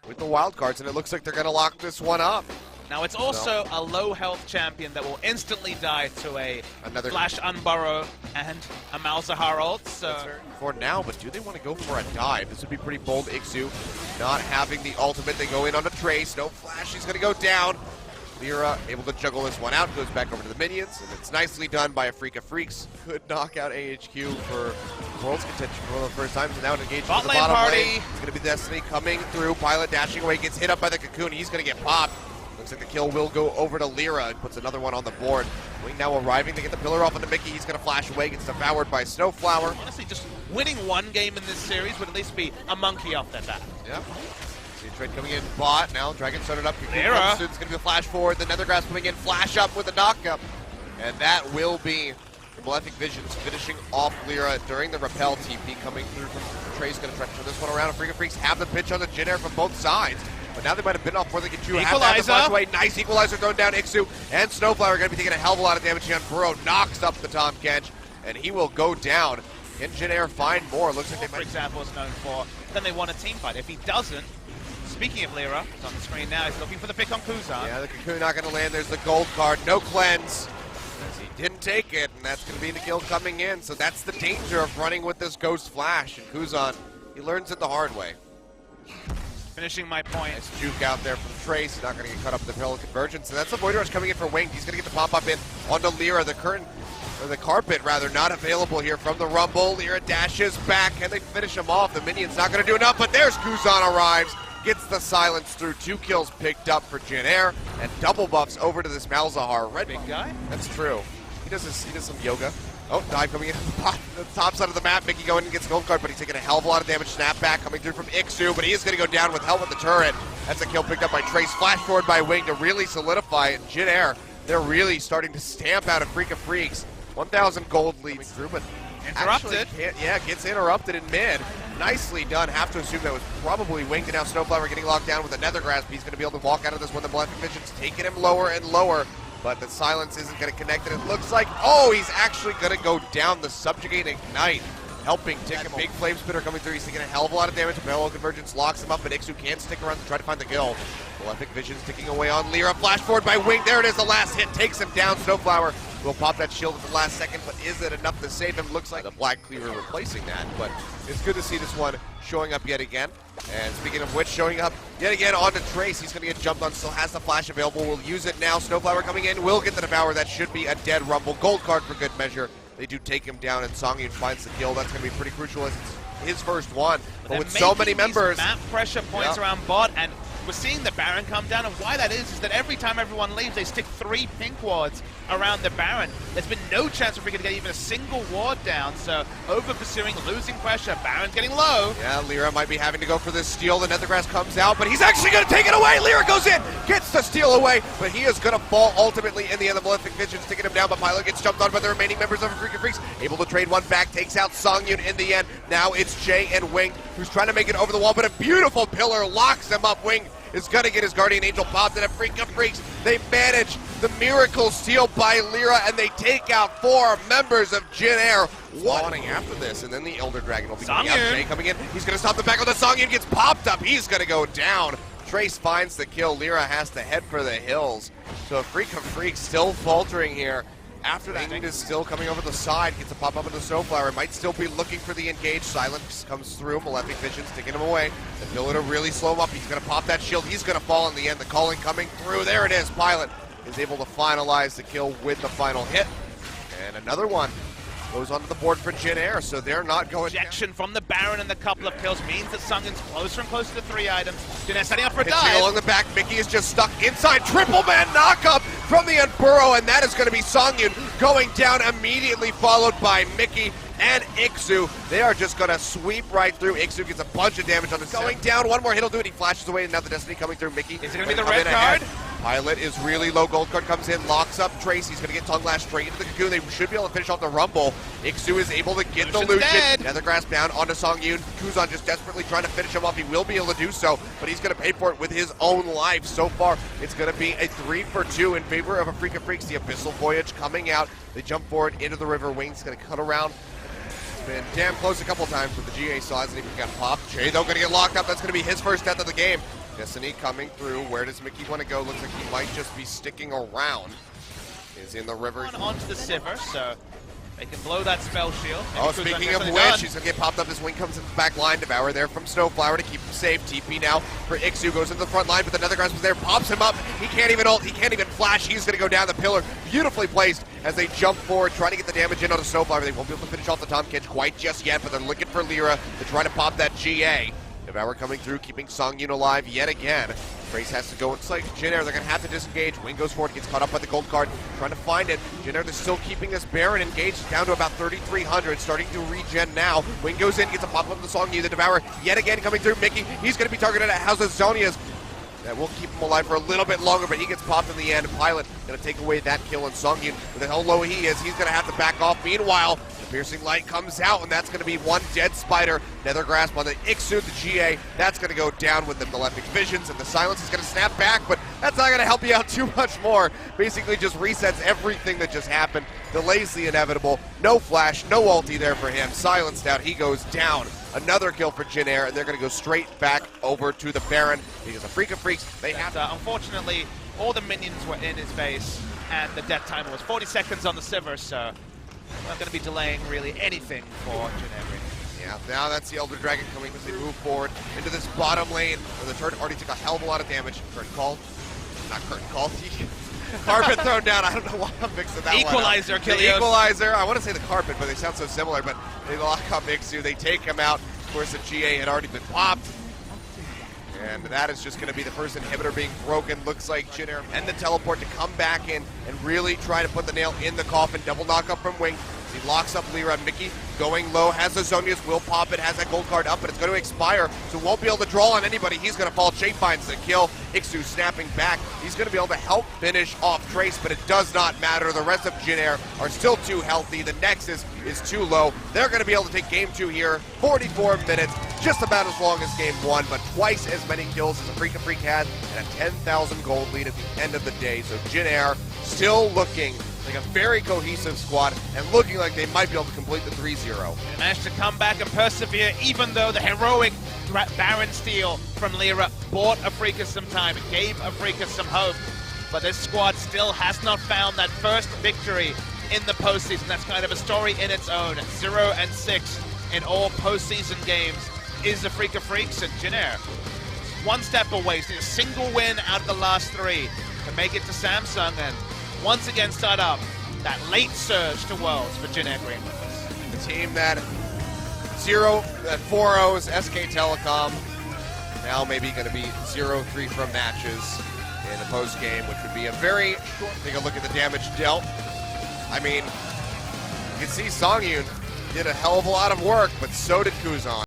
with the wild cards, and it looks like they're going to lock this one up. Now it's also a low health champion that will instantly die to another Flash Unburrow and a Malzahar ult, so... For now, but do they want to go for a dive? This would be pretty bold. Ixu not having the ultimate. They go in on a Trace. No flash. He's going to go down. Lyra able to juggle this one out. Goes back over to the minions, and it's nicely done by Afreeca Freecs. Could knock out AHQ for World's contention for one of the first times, and now engaged in the bottom lane. It's going to be Destiny coming through. Pilot dashing away, gets hit up by the Cocoon. He's going to get popped. Looks like the kill will go over to Lyra and puts another one on the board. Wing now arriving to get the pillar off onto Mickey. He's going to flash away, gets devoured by Snowflower. Honestly, just winning one game in this series would at least be a monkey off their back. Yep. See a trade coming in, bot. Now Dragon started up. Lyra. It's going to be the flash forward. The Nethergrass coming in, flash up with a knockup. And that will be Malefic Visions finishing off Lyra during the repel TP coming through from Trey's going to try to turn this one around. Afreeca Freecs have the pitch on the Jin Air from both sides. But now they might have been off more than get you. Equalizer. Nice equalizer thrown down. Ixu and Snowflower are going to be taking a hell of a lot of damage here on Burrow. Knocks up the Tom Kench, and he will go down. Can Jin Air find more? Looks like they might. For example, is known for. Then they want a team fight. If he doesn't, speaking of Lyra, it's on the screen now. He's looking for the pick on Kuzan. Yeah, the Cocoon not going to land. There's the gold card. No cleanse. As he didn't take it, and that's going to be the kill coming in. So that's the danger of running with this Ghost Flash. And Kuzan, he learns it the hard way. Finishing my point. Nice juke out there from Trace. He's not going to get caught up with the Pearl Convergence. And that's the Void Rush coming in for Winged. He's going to get the pop-up in onto Lyra. The carpet, rather, not available here from the Rumble. Lyra dashes back, and they finish him off. The minion's not going to do enough, but there's Kuzan arrives. Gets the silence through. 2 kills picked up for Jin Air, and double buffs over to this Malzahar. Red big guy? That's true. He does some yoga. Oh, dive coming in the top side of the map. Mickey going and gets gold card, but he's taking a hell of a lot of damage. Snap back coming through from Ixu, but he is going to go down with help with the turret. That's a kill picked up by Trace. Flash forward by Wing to really solidify it. Jin Air, they're really starting to stamp out Afreeca Freecs. 1,000 gold leads through, but interrupted. Gets interrupted in mid. Nicely done. Have to assume that was probably Winged, and now Snowflower getting locked down with a Nethergrass. He's going to be able to walk out of this one. The Malefic Vision's taking him lower and lower. But the silence isn't going to connect, and it looks like, oh, he's actually going to go down. The Subjugate Ignite, helping tick a big Flame Spitter coming through. He's taking a hell of a lot of damage. Parallel Convergence locks him up, but Ixu can't stick around to try to find the kill. Malefic Vision's ticking away on Lyra. Flash forward by Wing. There it is, the last hit takes him down. Snowflower will pop that shield at the last second, but is it enough to save him? Looks like the Black Cleaver replacing that, but it's good to see this one showing up yet again. And speaking of which, showing up yet again onto Trace. He's going to get jumped on, still has the flash available. We'll use it now. Snowflower coming in, will get the Devour. That should be a dead Rumble. Gold card for good measure. They do take him down, and Songyun finds the kill. That's going to be pretty crucial as it's his first one. But with so many members. Map pressure points around bot, and we're seeing the Baron come down, and why that is that every time everyone leaves, they stick 3 pink wards around the Baron. There's been no chance for Afreeca to get even a single ward down, so over-pursuing, losing pressure. Baron's getting low. Yeah, Lyra might be having to go for this steal. The Nethergrass comes out, but he's actually going to take it away. Lyra goes in, gets the steal away, but he is going to fall ultimately in the end. The Malefic Vision's taking him down, but Pilot gets jumped on by the remaining members of Afreeca Freecs. Able to trade one back, takes out Songyun in the end. Now it's Jay and Wing, who's trying to make it over the wall, but a beautiful pillar locks him up. Wing is going to get his Guardian Angel popped, and Afreeca Freecs, they manage the miracle steal by Lyra, and they take out 4 members of Jin Air. Spawning after this, and then the Elder Dragon will be coming out. Jay coming in, he's going to stop the back on the Songyun, gets popped up, he's going to go down. Trace finds the kill. Lyra has to head for the hills. So Afreeca Freecs still faltering here. After that, Winged is still coming over the side, gets a pop up into Snowflower, might still be looking for the engage. Silence comes through, Malefic Vision's taking him away. The ability to really slow him up, he's going to pop that shield, he's going to fall in the end. The calling coming through, there it is. Pilot is able to finalize the kill with the final hit. And another one goes onto the board for Jin Air, so they're not going Ejection from the Baron, and the couple of kills means that Songyun's closer and closer to 3 items. Jin Air setting up for a dive. Along the back, Mickey is just stuck inside. Triple man knockup from the Unburrow, and that is going to be Songyun going down immediately, followed by Mickey and Ixu. They are just going to sweep right through. Ixu gets a bunch of damage on this. Going down, one more hit will do it. He flashes away, and now the Destiny coming through. Mickey is it going to be the red card? Pilot is really low. Gold card comes in, locks up Trace. He's going to get Tongue Lash straight into the Cocoon. They should be able to finish off the Rumble. Ixu is able to get the Lucian. Nethergrass down onto Songyun. Kuzan just desperately trying to finish him off. He will be able to do so, but he's going to pay for it with his own life. So far, it's going to be a 3-for-2 in favor of Afreeca Freecs. The Abyssal Voyage coming out. They jump forward into the river. Wing's going to cut around. Been damn close a couple times, but the GA saw hasn't even got popped. Jay, though, going to get locked up. That's going to be his first death of the game. Destiny coming through. Where does Mickey want to go? Looks like he might just be sticking around. Is in the river. Onto the Sivir, so they can blow that spell shield. Oh, speaking of which, he's going to get popped up as Wing comes in the back line. Devour there from Snowflower to keep him safe. TP now for Ixu, goes into the front line, but the Nethergrass was there, pops him up. He can't even ult, he can't even flash. He's going to go down the pillar. Beautifully placed as they jump forward, trying to get the damage in on the Snowflower. They won't be able to finish off the Tom Kench quite just yet, but they're looking for Lyra to try to pop that GA. Devour coming through, keeping Songyun alive yet again. Trace has to go inside Jin Air. They're going to have to disengage. Wing goes forward, gets caught up by the gold card, trying to find it. Jin Air, they're still keeping this Baron engaged, down to about 3,300, starting to regen now. Wing goes in, gets a pop up the Songyun. The Devourer yet again coming through. Mickey, he's going to be targeted at House of Zonia's. That will keep him alive for a little bit longer, but he gets popped in the end. Pilot going to take away that kill on Songyun. With how low he is, he's going to have to back off. Meanwhile, the Piercing Light comes out, and that's going to be one dead spider. Nether Grasp on the Ixu, the GA. That's going to go down with the Malefic Visions, and the Silence is going to snap back, but that's not going to help you out too much more. Basically just resets everything that just happened. Delays the inevitable. No flash, no ulti there for him. Silenced out, he goes down. Another kill for Jin Air, and they're going to go straight back over to the Baron because Afreeca Freecs, they have to. Unfortunately, all the minions were in his base, and the death timer was 40 seconds on the Sivir, so not going to be delaying really anything for Jin Air. Yeah, now that's the Elder Dragon coming as they move forward into this bottom lane where the turret already took a hell of a lot of damage. Curtain call. Not curtain call. Carpet thrown down. I don't know why I'm mixing that Equalizer, one up. The Equalizer. I want to say the carpet, but they sound so similar. But they lock up Ixu. They take him out. Of course, the GA had already been popped. And that is just going to be the first inhibitor being broken. Looks like Jin Air and the teleport to come back in and really try to put the nail in the coffin. Double knock up from Wing. He locks up Lyra. Mickey going low, has the Zonias, will pop it, has that gold card up, but it's going to expire, so won't be able to draw on anybody. He's going to fall. Shape finds the kill. Ixu snapping back. He's going to be able to help finish off Trace, but it does not matter. The rest of Jin Air are still too healthy. The Nexus is too low. They're going to be able to take game 2 here. 44 minutes, just about as long as game 1, but twice as many kills as Afreeca Freecs had, and a 10,000 gold lead at the end of the day. So Jin Air still looking like a very cohesive squad and looking like they might be able to complete the 3-0. They managed to come back and persevere, even though the heroic Baron steal from Lyra bought Afreeca some time. It gave Afreeca some hope. But this squad still has not found that first victory in the postseason. That's kind of a story in its own. 0-6 in all postseason games is Afreeca Freecs, and Jin Air one step away. So a single win out of the last 3 to make it to Samsung, and once again start up that late surge to Worlds for Jin Air Green. The team that 4-0s SK Telecom, now maybe going to be 0-3 from matches in the post game, which would be a very short. Take a look at the damage dealt. I mean, you can see Songyun did a hell of a lot of work, but so did Kuzan.